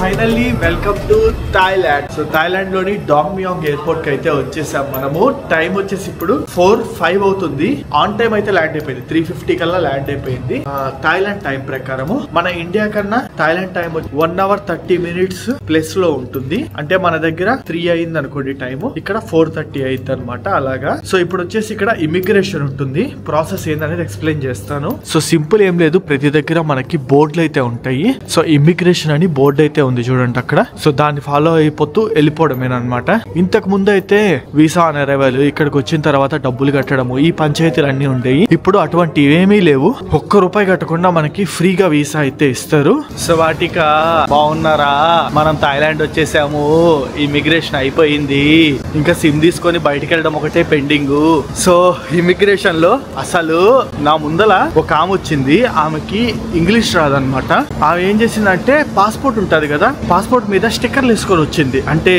Finally welcome to Thailand. So Thailand లోని డాంగ్మియాంగ్ ఎయిర్పోర్ట్ కి అయితే వచ్చేసాం మనము. టైం వచ్చేసి ఇప్పుడు 4:05 అవుతుంది. ఆన్ టైం అయితే ల్యాండ్ అయిపోయింది, 3:50 కల్లా ల్యాండ్ అయిపోయింది. థాయిలాండ్ టైం ప్రకారము మన ఇండియా కన్నా Thailand time 1 hour 30 minutes plus లో ఉంటుంది. అంటే మన దగ్గర 3 అయింది అనుకోండి టైము, ఇక్కడ 4:30 అయింది అనమాట. అలాగా. సో ఇప్పుడు వచ్చేసి ఇక్కడ ఇమిగ్రేషన్ ఉంటుంది. ప్రాసెస్ ఏందనేది ఎక్స్ప్లెయిన్ చేస్తాను. సో సింపుల్ ఏం లేదు, ప్రతి దగ్గర మనకి బోర్డులు అయితే ఉంటాయి. సో ఇమిగ్రేషన్ అని బోర్డు అయితే ఉంది చూడండి అక్కడ. సో దాన్ని ఫాలో అయిపోతూ వెళ్ళిపోవడమేనమాట. ఇంతకు ముందు అయితే వీసా ఆన్ అరైవల్, ఇక్కడికి వచ్చిన తర్వాత డబ్బులు కట్టడము, ఈ పంచాయతీలు అన్ని ఉండేవి. ఇప్పుడు అటువంటి ఏమీ లేవు. ₹1 కట్టకుండా మనకి ఫ్రీగా వీసా అయితే ఇస్తారు. సో వాటిక బాగున్నారా, మనం థాయిలాండ్ వచ్చేసాము, ఇమిగ్రేషన్ అయిపోయింది, ఇంకా సిమ్ తీసుకొని బయటికి వెళ్ళడం ఒకటే పెండింగ్. సో ఇమిగ్రేషన్ లో అసలు నా ముందల ఒక ఆమె వచ్చింది, ఆమెకి ఇంగ్లీష్ రాదనమాట. ఆమె ఏం చేసిందంటే పాస్పోర్ట్ ఉంటది కదా, పాస్పోర్ట్ మీద స్టిక్కర్లు వేసుకొని వచ్చింది. అంటే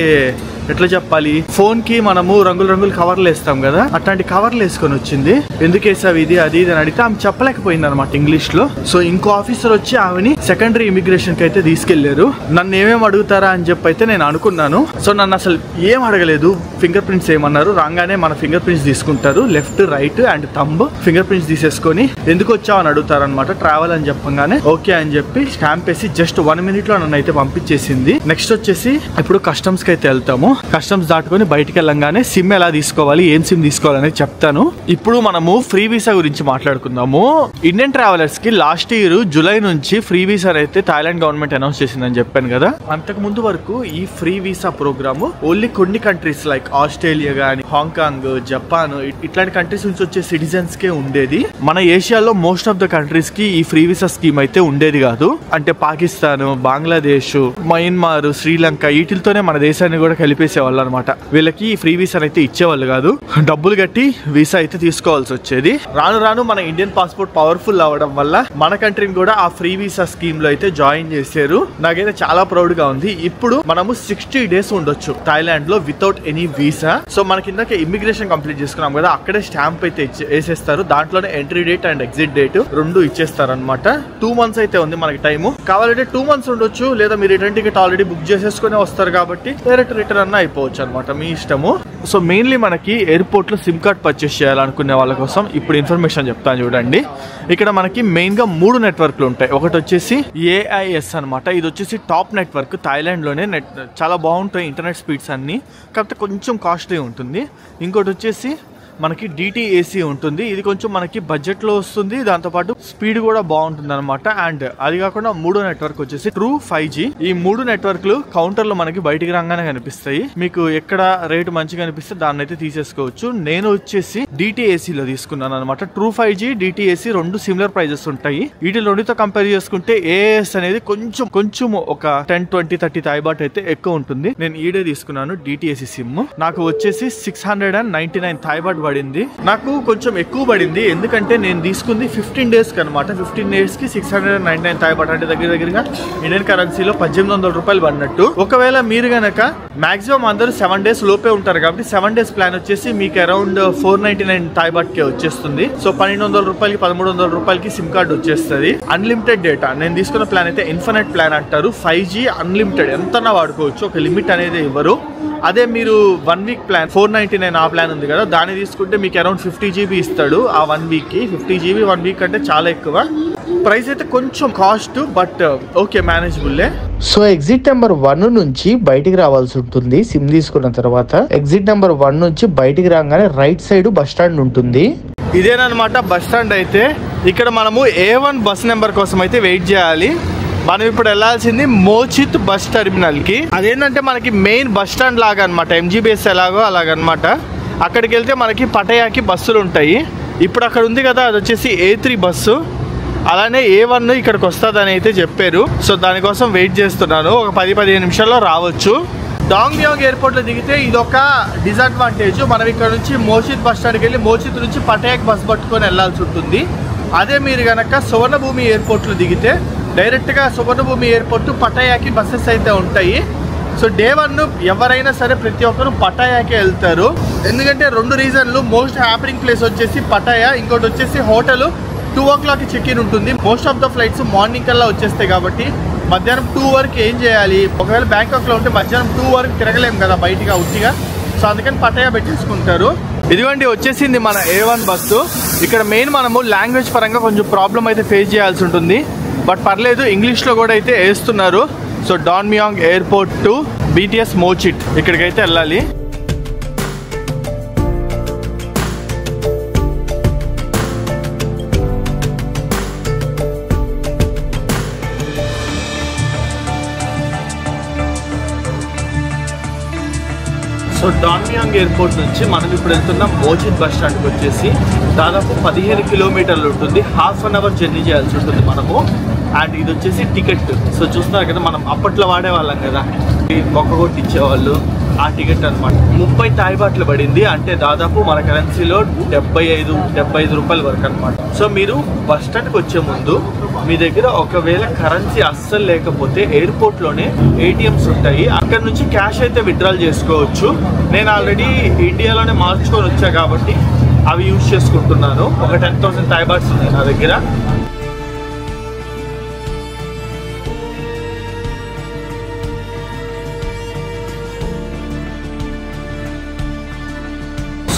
ఎట్లా చెప్పాలి, ఫోన్ కి మనము రంగులు కవర్లు వేస్తాం కదా, అట్లాంటి కవర్లు వేసుకొని వచ్చింది. ఎందుకు వేసావు ఇది అది అని అడిగితే ఆమె చెప్పలేకపోయింది అనమాట ఇంగ్లీష్ లో. సో ఇంకో ఆఫీసర్ వచ్చి ఆమెని సెకండరీ ఇమిగ్రేషన్ కి అయితే తీసుకెళ్లారు. నన్ను ఏమేమి అడుగుతారా అని చెప్పి అయితే నేను అనుకున్నాను. సో నన్ను అసలు ఏం అడగలేదు, ఫింగర్ ప్రింట్స్ ఏమన్నారు. రాగానే మన ఫింగర్ ప్రింట్స్ తీసుకుంటారు, left right and thumb finger prints తీసేసుకొని ఎందుకు వచ్చావు అని అడుగుతారు అనమాట. ట్రావెల్ అని చెప్పగానే ఓకే అని చెప్పి స్టాంప్ వేసి జస్ట్ 1 minute లో నన్ను అయితే పంపించేసింది. నెక్స్ట్ వచ్చేసి ఇప్పుడు కస్టమ్స్ కి అయితే వెళ్తాము. కస్టమ్స్ దాటుకొని బయటికి వెళ్ళంగానే సిమ్ ఎలా తీసుకోవాలి, ఏం సిమ్ తీసుకోవాలనేది చెప్తాను. ఇప్పుడు మనము ఫ్రీ వీసా గురించి మాట్లాడుకుందాము. ఇండియన్ ట్రావెలర్స్ కి లాస్ట్ ఇయర్ జూలై నుంచి ఫ్రీ వీసా అయితే థాయిలాండ్ గవర్నమెంట్ అనౌన్స్ చేసిందని చెప్పాను కదా. అంతకు ముందు వరకు ఈ ఫ్రీ వీసా ప్రోగ్రామ్ ఓన్లీ కొన్ని కంట్రీస్ లైక్ ఆస్ట్రేలియా గానీ, హాంకాంగ్, జపాన్ ఇట్లాంటి కంట్రీస్ నుంచి వచ్చే సిటిజన్స్ కే ఉండేది. మన ఏషియాలో మోస్ట్ ఆఫ్ ద కంట్రీస్ కి ఈ ఫ్రీ వీసా స్కీమ్ అయితే ఉండేది కాదు. అంటే పాకిస్తాన్, బంగ్లాదేశ్, మయన్మార్, శ్రీలంక వీటితోనే మన దేశాన్ని కూడా కలిపేసేవాళ్ళు అనమాట. వీళ్ళకి ఫ్రీ వీసా అయితే ఇచ్చేవాళ్ళు కాదు, డబ్బులు కట్టి వీసా అయితే తీసుకోవాల్సి వచ్చేది. రాను రాను మన ఇండియన్ పాస్పోర్ట్ పవర్ఫుల్ అవడం వల్ల మన కంట్రీని కూడా ఆ ఫ్రీ వీసా స్కీమ్ లో అయితే జాయిన్ చేశారు. నాకైతే చాలా ప్రౌడ్ గా ఉంది. ఇప్పుడు మనము 60 days ఉండొచ్చు థాయిలాండ్ లో వితౌట్ ఎనీ వీసా. సో మన కిందకి ఇమిగ్రేషన్ కంప్లీట్ చేసుకున్నాం కదా, అక్కడే స్టాంప్ అయితే వేసేస్తారు. దాంట్లోనే entry date and exit date రెండు ఇచ్చేస్తారు అనమాట. 2 months అయితే ఉంది మనకి టైము. కావాలంటే 2 months ఉండొచ్చు, లేదా మీరు రిటర్న్ టికెట్ ఆల్రెడీ బుక్ చేసేసుకునే వస్తారు కాబట్టి డైరెక్ట్ రిటర్న్ అన్న అయిపోవచ్చు అనమాట, మీ ఇష్టము. సో మెయిన్లీ మనకి ఎయిర్పోర్ట్ లో సిమ్ కార్డ్ పర్చేస్ చేయాలనుకునే వాళ్ళ కోసం ఇప్పుడు ఇన్ఫర్మేషన్ చెప్తాను చూడండి. ఇక్కడ మనకి మెయిన్ గా 3 నెట్వర్క్లు ఉంటాయి. ఒకటి వచ్చేసి AIS అనమాట. ఇది వచ్చేసి టాప్ నెట్వర్క్ థాయిలాండ్ లోనే. చాలా బాగుంటాయి ఇంటర్నెట్ స్పీడ్స్ అన్ని, కాకపోతే కొంచెం కాస్ట్లీ ఉంటుంది. ఇంకోటి వచ్చేసి మనకి DTAC ఉంటుంది. ఇది కొంచెం మనకి బడ్జెట్ లో వస్తుంది, దాంతో పాటు స్పీడ్ కూడా బాగుంటుంది అనమాట. అండ్ అది కాకుండా మూడో నెట్వర్క్ వచ్చేసి ట్రూ 5G. ఈ 3 నెట్వర్క్లు కౌంటర్ లో మనకి బయటికి రాగానే కనిపిస్తాయి. మీకు ఎక్కడ రేటు మంచిగా కనిపిస్తే దాన్ని అయితే తీసేసుకోవచ్చు. నేను వచ్చేసి DTAC లో తీసుకున్నాను అనమాట. ట్రూ 5G, DTAC రెండు సిమిలర్ ప్రైజెస్ ఉంటాయి. వీటి రెండుతో కంపేర్ చేసుకుంటే AAS అనేది కొంచెం ఒక 10, 20, 30 థాయ్ బాట్ అయితే ఎక్కువ ఉంటుంది. నేను ఈడే తీసుకున్నాను DTAC సిమ్. నాకు వచ్చేసి 699 థాయ్ బాట్ పడింది. నాకు కొంచెం ఎక్కువ పడింది, ఎందుకంటే నేను తీసుకుంది 15 డేస్ కి అనమాట. 15 డేస్ కి 699 థాయ్ బాట్ అంటే దగ్గర ఇండియన్ కరెన్సీలో 1800 రూపాయలు పడినట్టు. ఒకవేళ మీరు గనక మాక్సిమం అందరూ 7 డేస్ లోపే ఉంటారు కాబట్టి 7 డేస్ ప్లాన్ వచ్చేసి మీకు అరౌండ్ 499 థాయ్ బాట్ కే వచ్చేస్తుంది. సో 1200 రూపాయలకి 1300 రూపాయలకి సిమ్ కార్డ్ వచ్చేస్తుంది. Unlimited data. నేను తీసుకున్న ప్లాన్ అయితే ఇన్ఫినిట్ ప్లాన్ అంటారు. 5G అన్లిమిటెడ్ ఎంతన్నా వాడుకోవచ్చు, ఒక లిమిట్ అనేది ఇవ్వరు. అదే మీరు 1 వీక్ ప్లాన్ 499 ఆ ప్లాన్ ఉంది కదా, దాన్ని తీసుకుంటే మీకు అరౌండ్ 50 GB ఇస్తాడు ఆ 1 వీక్ కి. 50 GB 1 వీక్ అంటే చాలా ఎక్కువ ప్రైస్. అయితే కొంచెం cost, but okay manageable. So exit number 1 నుంచి బయటికి రావాల్సి ఉంటుంది సిమ్ తీసుకున్న తర్వాత. ఎగ్జిట్ నెంబర్ 1 నుంచి బయటికి రాగానే రైట్ సైడ్ బస్ స్టాండ్ ఉంటుంది. ఇదేనమాట బస్ స్టాండ్. అయితే ఇక్కడ మనము A1 బస్ నెంబర్ కోసం అయితే వెయిట్ చేయాలి. మనం ఇప్పుడు వెళ్ళాల్సింది మోచిత్ బస్ టెర్మినల్ కి. అదేంటంటే మనకి మెయిన్ బస్ స్టాండ్ లాగా అనమాట. MGBS ఎలాగో అలాగనమాట. అక్కడికి వెళ్తే మనకి పటయాకి బస్సులు ఉంటాయి. ఇప్పుడు అక్కడ ఉంది కదా, అది వచ్చేసి A3 బస్సు. అలానే A1 ఇక్కడికి వస్తుందని అయితే చెప్పారు. సో దానికోసం వెయిట్ చేస్తున్నాను. ఒక 10-15 నిమిషాల్లో రావచ్చు. డాంగ్మియాంగ్ ఎయిర్పోర్ట్ లో దిగితే ఇదొక డిసడ్వాంటేజ్. మనం ఇక్కడ నుంచి మోచిత్ బస్ స్టాండ్కి వెళ్ళి మోచిత్ నుంచి పటయాక్ బస్ పట్టుకొని వెళ్ళాల్సి ఉంటుంది. అదే మీరు కనుక సువర్ణభూమి ఎయిర్పోర్ట్ లో దిగితే డైరెక్ట్ గా సువర్ణభూమి ఎయిర్పోర్ట్ పటాయాకి బస్సెస్ అయితే ఉంటాయి. సో డే 1 ఎవరైనా సరే ప్రతి ఒక్కరు పటాయాకే వెళ్తారు. ఎందుకంటే 2 రీజన్లు. మోస్ట్ హ్యాపెనింగ్ ప్లేస్ వచ్చేసి పటాయా, ఇంకోటి వచ్చేసి హోటల్ 2 o'clock చెక్ ఇన్ ఉంటుంది. Most of the flights morning కల్లా వచ్చేస్తాయి కాబట్టి మధ్యాహ్నం 2 వరకు ఏం చేయాలి, ఒకవేళ బ్యాంకాక్ లో ఉంటే మధ్యాహ్నం 2 వరకు తిరగలేము కదా బయటగా ఉట్టిగా. సో అందుకని పటాయా పెట్టేసుకుంటారు. ఇదిగోండి వచ్చేసింది మన A1 బస్సు. ఇక్కడ మెయిన్ మనము లాంగ్వేజ్ పరంగా కొంచెం ప్రాబ్లం అయితే ఫేస్ చేయాల్సి ఉంటుంది, బట్ పర్లేదు, ఇంగ్లీష్లో కూడా అయితే వేస్తున్నారు. సో డాంగ్మియాంగ్ ఎయిర్పోర్ట్ టు BTS మోచిత్ ఇక్కడికైతే వెళ్ళాలి. సో డాంగ్మియాంగ్ ఎయిర్పోర్ట్ నుంచి మనం ఇప్పుడు వెళ్తున్న మోచిత్ బస్ స్టాండ్కి వచ్చేసి దాదాపు 15 కిలోమీటర్లు ఉంటుంది. హాఫ్ అన్ అవర్ జర్నీ చేయాల్సి ఉంటుంది మనము. అండ్ ఇది వచ్చేసి టికెట్. సో చూస్తున్నారు కదా, మనం అప్పట్లో వాడేవాళ్ళం కదా, మొక్క కొట్టి ఇచ్చేవాళ్ళు, ఆ టికెట్ అనమాట. 30 థాయ్ బాట్లు పడింది. అంటే దాదాపు మన కరెన్సీలో 75 రూపాయల వరకు అనమాట. సో మీరు బస్ స్టాండ్కి వచ్చే ముందు మీ దగ్గర ఒకవేళ కరెన్సీ అస్సలు లేకపోతే ఎయిర్పోర్ట్లోనే ATMs ఉంటాయి. అక్కడ నుంచి క్యాష్ అయితే విత్డ్రాల్ చేసుకోవచ్చు. నేను ఆల్రెడీ ఇండియాలోనే మార్చుకొని వచ్చా కాబట్టి అవి యూజ్ చేసుకుంటున్నాను. ఒక 10,000 థాయ్ బాట్స్ ఉన్నాయి నా దగ్గర.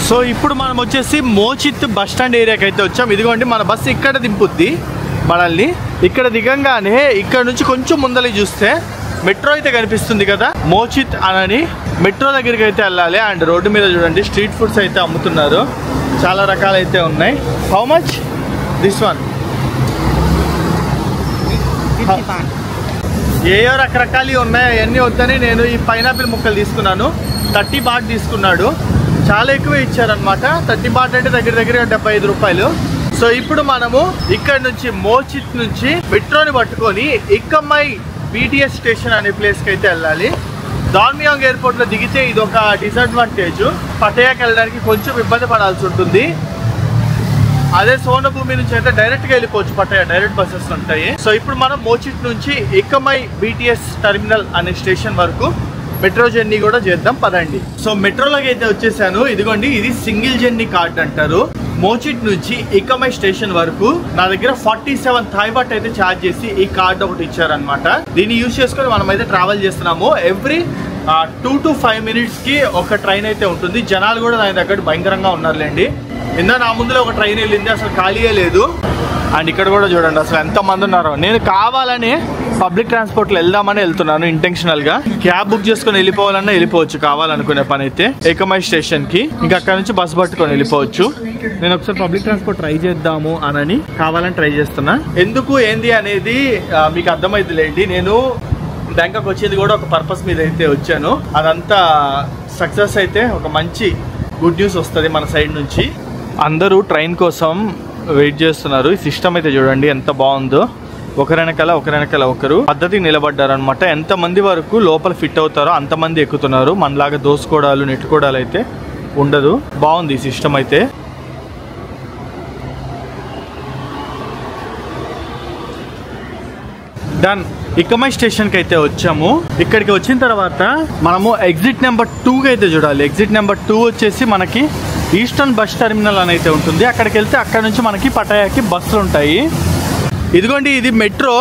సో ఇప్పుడు మనం వచ్చేసి మోచిత్ బస్ స్టాండ్ ఏరియాకి అయితే వచ్చాం. ఇదిగోండి మన బస్సు ఇక్కడ దింపుద్ది మనల్ని. ఇక్కడ దిగంగానే ఇక్కడ నుంచి కొంచెం ముందలి చూస్తే మెట్రో అయితే కనిపిస్తుంది కదా, మోచిత్ అని. మెట్రో దగ్గరికి అయితే వెళ్ళాలి. అండ్ రోడ్డు మీద చూడండి స్ట్రీట్ ఫుడ్స్ అయితే అమ్ముతున్నారు. చాలా రకాలైతే ఉన్నాయి. How much this one? ఏయో రకరకాలు ఉన్నాయి. అవన్నీ వద్దని నేను ఈ పైనాపిల్ ముక్కలు తీసుకున్నాను. 30 బాట్ తీసుకున్నాడు. చాలా ఎక్కువ ఇచ్చారనమాట. 30 బాట్ అంటే దగ్గర 75 రూపాయలు. సో ఇప్పుడు మనము ఇక్కడ నుంచి మోచిత్ నుంచి మెట్రోని పట్టుకొని ఇక్కమై BTS స్టేషన్ అనే ప్లేస్కి అయితే వెళ్ళాలి. డాంగ్మియాంగ్ ఎయిర్పోర్ట్ లో దిగితే ఇది ఒక డిసడ్వాంటేజ్. పటాయాకి వెళ్ళడానికి కొంచెం ఇబ్బంది పడాల్సి ఉంటుంది. అదే సువర్ణభూమి నుంచి అయితే డైరెక్ట్గా వెళ్ళిపోవచ్చు. పటాయా డైరెక్ట్ బస్సెస్ ఉంటాయి. సో ఇప్పుడు మనం మోచిత్ నుంచి ఇక్కమై BTS టెర్మినల్ అనే స్టేషన్ వరకు మెట్రో జర్నీ కూడా చేద్దాం పదండి. సో మెట్రోలోకి అయితే వచ్చేసాను. ఇదిగోండి ఇది సింగిల్ జర్నీ కార్డ్ అంటారు. మోచిత్ నుంచి ఇక్కమై స్టేషన్ వరకు నా దగ్గర 47 థాయ్ బాట్ అయితే ఛార్జ్ చేసి ఈ కార్డ్ ఒకటి ఇచ్చారనమాట. దీన్ని యూజ్ చేసుకొని మనం అయితే ట్రావెల్ చేస్తున్నాము. ఎవ్రీ 2 to 5 minutes కి ఒక ట్రైన్ అయితే ఉంటుంది. జనాలు కూడా దాని దగ్గర భయంకరంగా ఉన్నారులేండి. ఇందా నా ముందులో ఒక ట్రైన్ వెళ్ళింది, అసలు ఖాళీయే లేదు. అండ్ ఇక్కడ కూడా చూడండి అసలు ఎంతమంది ఉన్నారో. నేను కావాలని పబ్లిక్ ట్రాన్స్పోర్ట్ లో వెళ్దామని వెళ్తున్నాను ఇంటెన్షనల్ గా. క్యాబ్ బుక్ చేసుకుని వెళ్ళిపోవాలన్నా వెళ్ళిపోవచ్చు కావాలనుకునే పని అయితే ఏకమై స్టేషన్ కి. ఇంకా అక్కడ నుంచి బస్ పట్టుకొని వెళ్ళిపోవచ్చు. నేను ఒకసారి పబ్లిక్ ట్రాన్స్పోర్ట్ ట్రై చేద్దాము అని కావాలని ట్రై చేస్తున్నా. ఎందుకు ఏంది అనేది మీకు అర్థమైందిలేండి. నేను బ్యాంకాక్ వచ్చేది కూడా ఒక పర్పస్ మీద అయితే వచ్చాను. అదంతా సక్సెస్ అయితే ఒక మంచి గుడ్ న్యూస్ వస్తుంది మన సైడ్ నుంచి. అందరూ ట్రైన్ కోసం వెయిట్ చేస్తున్నారు. ఈ సిస్టమ్ అయితే చూడండి ఎంత బాగుందో. ఒకరెనకాల ఒకరు పద్ధతికి నిలబడ్డారు అనమాట. ఎంత మంది వరకు లోపల ఫిట్ అవుతారో అంతమంది ఎక్కుతున్నారు. మనలాగా దోసుకోవడాలు నెట్టుకోవడాలు అయితే ఉండదు. బాగుంది ఈ సిస్టమ్ అయితే. డన్. ఇకమై స్టేషన్కి అయితే వచ్చాము. ఇక్కడికి వచ్చిన తర్వాత మనము ఎగ్జిట్ నెంబర్ 2కి అయితే చూడాలి. ఎగ్జిట్ నెంబర్ 2 వచ్చేసి మనకి ఈస్టర్న్ బస్ టెర్మినల్ అని అయితే ఉంటుంది. అక్కడికి వెళ్తే అక్కడ నుంచి మనకి పటాయాకి బస్సులు ఉంటాయి. ఇదిగోండి ఇది మెట్రో.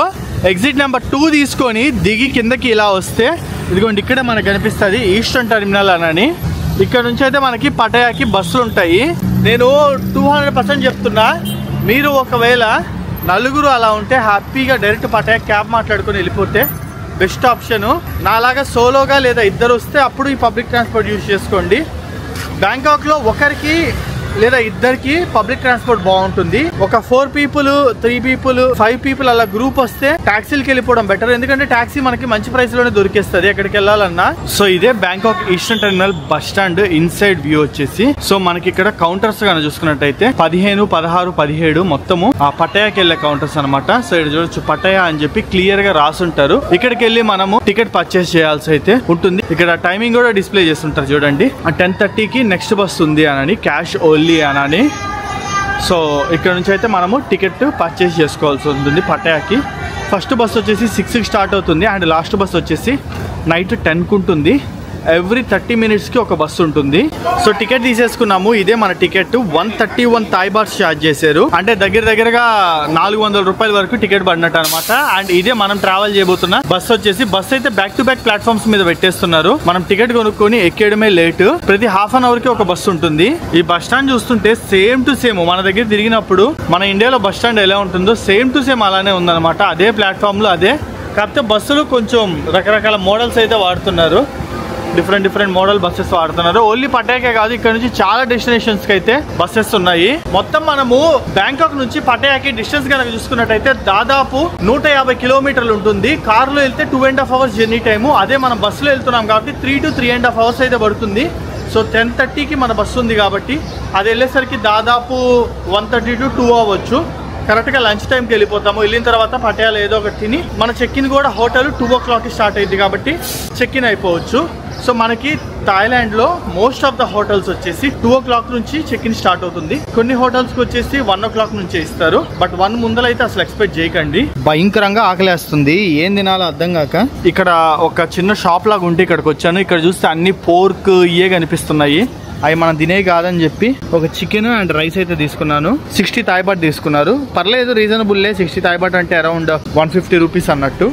ఎగ్జిట్ నెంబర్ 2 తీసుకొని దిగి కిందకి ఇలా వస్తే ఇదిగోండి ఇక్కడే మనకు కనిపిస్తుంది ఈస్టర్న్ టెర్మినల్ అని. ఇక్కడ నుంచి అయితే మనకి పటాయాకి బస్సులు ఉంటాయి. నేను 200% చెప్తున్నా, మీరు ఒకవేళ నలుగురు అలా ఉంటే హ్యాపీగా డైరెక్ట్ పటాయా క్యాబ్ మాట్లాడుకొని వెళ్ళిపోతే బెస్ట్ ఆప్షను. నాలాగా సోలోగా లేదా ఇద్దరు వస్తే అప్పుడు ఈ పబ్లిక్ ట్రాన్స్పోర్ట్ యూజ్ చేసుకోండి. బ్యాంకాక్లో ఒకరికి లేదా ఇద్దరికి పబ్లిక్ ట్రాన్స్పోర్ట్ బాగుంటుంది. ఒక 4 పీపుల్ 3 పీపుల్ 5 పీపుల్ అలా గ్రూప్ వస్తే టాక్సీలకి వెళ్ళిపోవడం బెటర్. ఎందుకంటే టాక్సీ మనకి మంచి ప్రైస్ లోనే దొరికేస్తుంది ఎక్కడికి వెళ్ళాలన్నా. సో ఇదే Bangkok eastern terminal bus stand inside view వచ్చేసి. సో మనకి ఇక్కడ కౌంటర్స్ గానీ చూసుకున్నట్టయితే 15, 16, 17 మొత్తము ఆ పటాయాకి వెళ్ళే కౌంటర్స్ అనమాట. సో ఇక్కడ చూడొచ్చు పటాయా అని చెప్పి క్లియర్ గా రాసుంటారు. ఇక్కడికి వెళ్ళి మనము టికెట్ పర్చేస్ చేయాల్సి అయితే ఉంటుంది. ఇక్కడ టైమింగ్ కూడా డిస్ప్లే చేస్తుంటారు చూడండి. 10:30కి నెక్స్ట్ బస్ ఉంది అని, క్యాష్ ఓన్లీ అని. సో ఇక్కడ నుంచి అయితే మనము టికెట్ పర్చేస్ చేసుకోవాల్సి ఉంటుంది పటాయాకి. ఫస్ట్ బస్ వచ్చేసి 6కి స్టార్ట్ అవుతుంది అండ్ లాస్ట్ బస్ వచ్చేసి నైట్ 10కి ఉంటుంది. ఎవ్రీ 30 మినిట్స్కి ఒక బస్సు ఉంటుంది. సో టికెట్ తీసేసుకున్నాము. ఇదే మన టికెట్. 131 థాయ్ బార్స్ ఛార్జ్ చేశారు. అంటే దగ్గరగా 400 రూపాయల వరకు టికెట్ పడినట్టు అనమాట. అండ్ ఇదే మనం ట్రావెల్ చేయబోతున్న బస్ వచ్చేసి. బస్ అయితే బ్యాక్ టు బ్యాక్ ప్లాట్ఫామ్స్ మీద పెట్టేస్తున్నారు. మనం టికెట్ కొనుక్కొని ఎక్కేయడమే లేట్. ప్రతి హాఫ్ అన్ అవర్ కి ఒక బస్సు ఉంటుంది. ఈ బస్ స్టాండ్ చూస్తుంటే సేమ్ టు సేమ్ మన దగ్గర తిరిగినప్పుడు మన ఇండియాలో బస్ స్టాండ్ ఎలా ఉంటుందో సేమ్ టు సేమ్ అలానే ఉందన్నమాట. అదే ప్లాట్ఫామ్ లో అదే. కాకపోతే బస్సులు కొంచెం రకరకాల మోడల్స్ అయితే వాడుతున్నారు. డిఫరెంట్ మోడల్ బస్సెస్ వాడుతున్నారు. ఓన్లీ పటాయాకే కాదు, ఇక్కడ నుంచి చాలా డెస్టినేషన్స్ కి అయితే బస్సెస్ ఉన్నాయి. మొత్తం మనము బ్యాంకాక్ నుంచి పటాయాకి డిస్టెన్స్ కనుక చూసుకున్నట్టయితే దాదాపు 150 కిలోమీటర్లు ఉంటుంది. కారులో వెళ్తే 2.5 అవర్స్ జర్నీ టైము. అదే మనం బస్సులో వెళ్తున్నాం కాబట్టి 3 to 3.5 అవర్స్ అయితే పడుతుంది. సో 10:30కి మన బస్సు ఉంది కాబట్టి అది వెళ్ళేసరికి దాదాపు 1:30 to 2 అవ్వచ్చు. కరెక్ట్గా లంచ్ టైంకి వెళ్ళిపోతాము. వెళ్ళిన తర్వాత పటాయాలో ఏదో ఒకటి తిని మన చెక్ ఇన్ కూడా హోటల్ 2 o'clockకి స్టార్ట్ అయింది కాబట్టి చెక్ ఇన్ అయిపోవచ్చు. సో మనకి థాయిలాండ్లో మోస్ట్ ఆఫ్ ద హోటల్స్ వచ్చేసి 2 o'clock నుంచి చెక్ ఇన్ స్టార్ట్ అవుతుంది. కొన్ని హోటల్స్కి వచ్చేసి 1 o'clock నుంచే ఇస్తారు. బట్ 1 ముందలైతే అసలు ఎక్స్పెక్ట్ చేయకండి. భయంకరంగా ఆకలేస్తుంది. ఏం తినాలో అర్థం కాక ఇక్కడ ఒక చిన్న షాప్ లాగా ఉంటే ఇక్కడికి వచ్చాను. ఇక్కడ చూస్తే అన్ని పోర్క్ ఇవే కనిపిస్తున్నాయి. అవి మనం తినే కాదని చెప్పి ఒక చికెన్ అండ్ రైస్ అయితే తీసుకున్నాను. 60 థాయ్ బాట్ తీసుకున్నారు. పర్లేదు, రీజనబుల్లే. 60 థాయ్ బాట్ అంటే అరౌండ్ 150 రూపీస్ అన్నట్టు.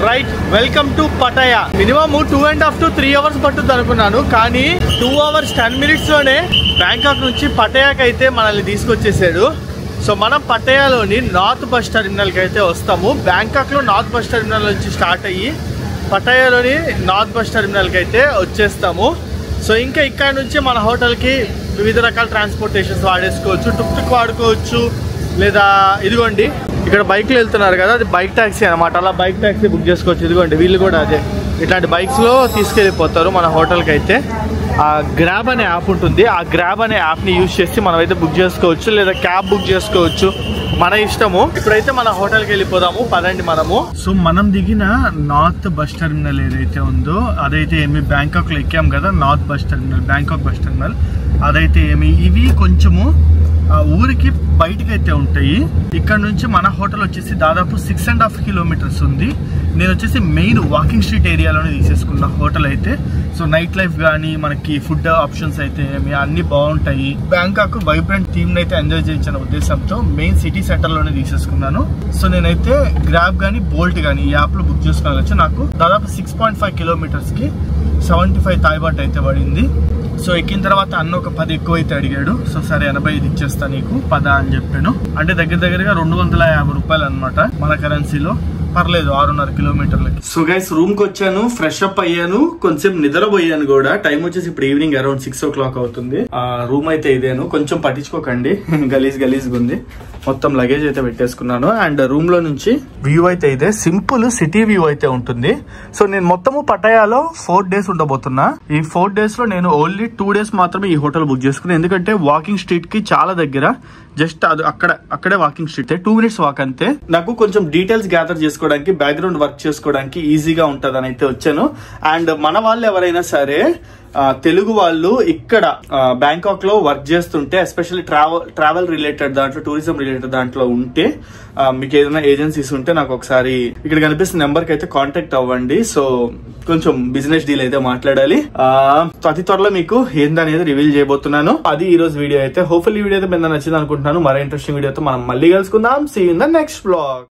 Right, welcome to Pattaya. Minimum 2.5 to 3 hours పట్టుద్ది అనుకున్నాను, కానీ 2 hours 10 minutes లోనే బ్యాంకాక్ నుంచి పటాయాకి అయితే మనల్ని తీసుకొచ్చేసాడు. సో మనం పటాయాలోని నార్త్ బస్ టెర్మినల్కి అయితే వస్తాము. బ్యాంకాక్లో నార్త్ బస్ టెర్మినల్ నుంచి స్టార్ట్ అయ్యి పటాయాలోని నార్త్ బస్ టెర్మినల్కి అయితే వచ్చేస్తాము. సో ఇంకా ఇక్కడ నుంచి మన హోటల్కి వివిధ రకాల ట్రాన్స్పోర్టేషన్స్ వాడేసుకోవచ్చు. టుక్ వాడుకోవచ్చు, లేదా ఇదిగోండి ఇక్కడ బైక్లో వెళ్తున్నారు కదా, అది బైక్ ట్యాక్సీ అనమాట. అలా బైక్ ట్యాక్సీ బుక్ చేసుకోవచ్చు. ఇదిగోండి వీళ్ళు కూడా అదే ఇట్లాంటి బైక్స్లో తీసుకెళ్ళిపోతారు మన హోటల్కి అయితే. ఆ గ్రాబ్ అనే యాప్ ఉంటుంది. ఆ గ్రాబ్ అనే యాప్ని యూజ్ చేసి మనం అయితే బుక్ చేసుకోవచ్చు, లేదా క్యాబ్ బుక్ చేసుకోవచ్చు, మన ఇష్టము. ఇప్పుడైతే మన హోటల్కి వెళ్ళిపోదాము, పదండి మనము. సో మనం దిగిన నార్త్ బస్ టెర్మినల్ ఏదైతే ఉందో అదైతే ఏమి బ్యాంకాక్లో ఎక్కాం కదా, north bus terminal, Bangkok bus terminal. అదైతే ఏమి ఇవి కొంచెము ఊరికి బయటకు అయితే ఉంటాయి. ఇక్కడ నుంచి మన హోటల్ వచ్చేసి దాదాపు 6.5 kilometers ఉంది. నేను వచ్చేసి మెయిన్ వాకింగ్ స్ట్రీట్ ఏరియాలోనే తీసేసుకున్న హోటల్ అయితే. సో నైట్ లైఫ్ కానీ మనకి ఫుడ్ ఆప్షన్స్ అయితే అన్ని బాగుంటాయి. బ్యాంకాక్ వైబ్రెంట్ థీమ్ అయితే ఎంజాయ్ చేయించిన ఉద్దేశంతో మెయిన్ సిటీ సెంటర్లోనే తీసేసుకున్నాను. సో నేనైతే గ్రాబ్ కానీ బోల్ట్ కానీ ఈ యాప్లో బుక్ చేసుకోవచ్చు. నాకు దాదాపు 6.5 kilometers కి 75 థాయ్ బాట్ అయితే పడింది. సో ఎక్కిన తర్వాత అన్న ఒక 10 ఎక్కువ అయితే అడిగాడు. సో సరే 85 ఇచ్చేస్తా నీకు పద అని చెప్పాను. అంటే దగ్గరగా 250 రూపాయలు అనమాట మన కరెన్సీలో. పర్లేదు 6.5 కిలోమీటర్లకి. సో గైస్ రూమ్ కి వచ్చాను, ఫ్రెష్ అప్ అయ్యాను, కొంచెం నిద్రపోయాను కూడా. టైం వచ్చేసి ఇప్పుడు ఈవినింగ్ అరౌండ్ 6 o'clock అవుతుంది. రూమ్ అయితే ఇదేను, కొంచెం పట్టించుకోకండి, గలీజ్ ఉంది. మొత్తం లగేజ్ అయితే పెట్టేసుకున్నాను. అండ్ రూమ్ లో నుంచి వ్యూ అయితే ఇదే, సింపుల్ సిటీ వ్యూ అయితే ఉంటుంది. సో నేను మొత్తము పటాయాలో 4 days ఉండబోతున్నా. ఈ 4 days లో నేను ఓన్లీ 2 days మాత్రమే ఈ హోటల్ బుక్ చేసుకున్నాను. ఎందుకంటే వాకింగ్ స్ట్రీట్ కి చాలా దగ్గర, జస్ట్ అది అక్కడే వాకింగ్ స్ట్రీట్ 2 minutes వాక్ అంతే. నాకు కొంచెం డీటెయిల్స్ గ్యాదర్ చేసుకోవడానికి, బ్యాక్గ్రౌండ్ వర్క్ చేసుకోవడానికి ఈజీగా ఉంటది అని అయితే వచ్చాను. అండ్ మన వాళ్ళు ఎవరైనా సరే తెలుగు వాళ్ళు ఇక్కడ బ్యాంకాక్ లో వర్క్ చేస్తుంటే, ఎస్పెషల్లీ ట్రావెల్ రిలేటెడ్ దాంట్లో, టూరిజం రిలేటెడ్ దాంట్లో ఉంటే, మీకు ఏదైనా ఏజెన్సీస్ ఉంటే నాకు ఒకసారి ఇక్కడ కనిపిస్తున్న నెంబర్ కి అయితే కాంటాక్ట్ అవ్వండి. సో కొంచెం బిజినెస్ డీల్ అయితే మాట్లాడాలి. అతి త్వరలో మీకు ఏందనేది రివీల్ చేయబోతున్నాను. అది ఈ రోజు వీడియో అయితే. హోప్ఫుల్లీ ఈ వీడియో అయితే మీద నచ్చింది అనుకుంటున్నాను. మరో ఇంట్రెస్టింగ్ వీడియోతో మనం మళ్ళీ కలుసుకుందాం. See you in the next vlog.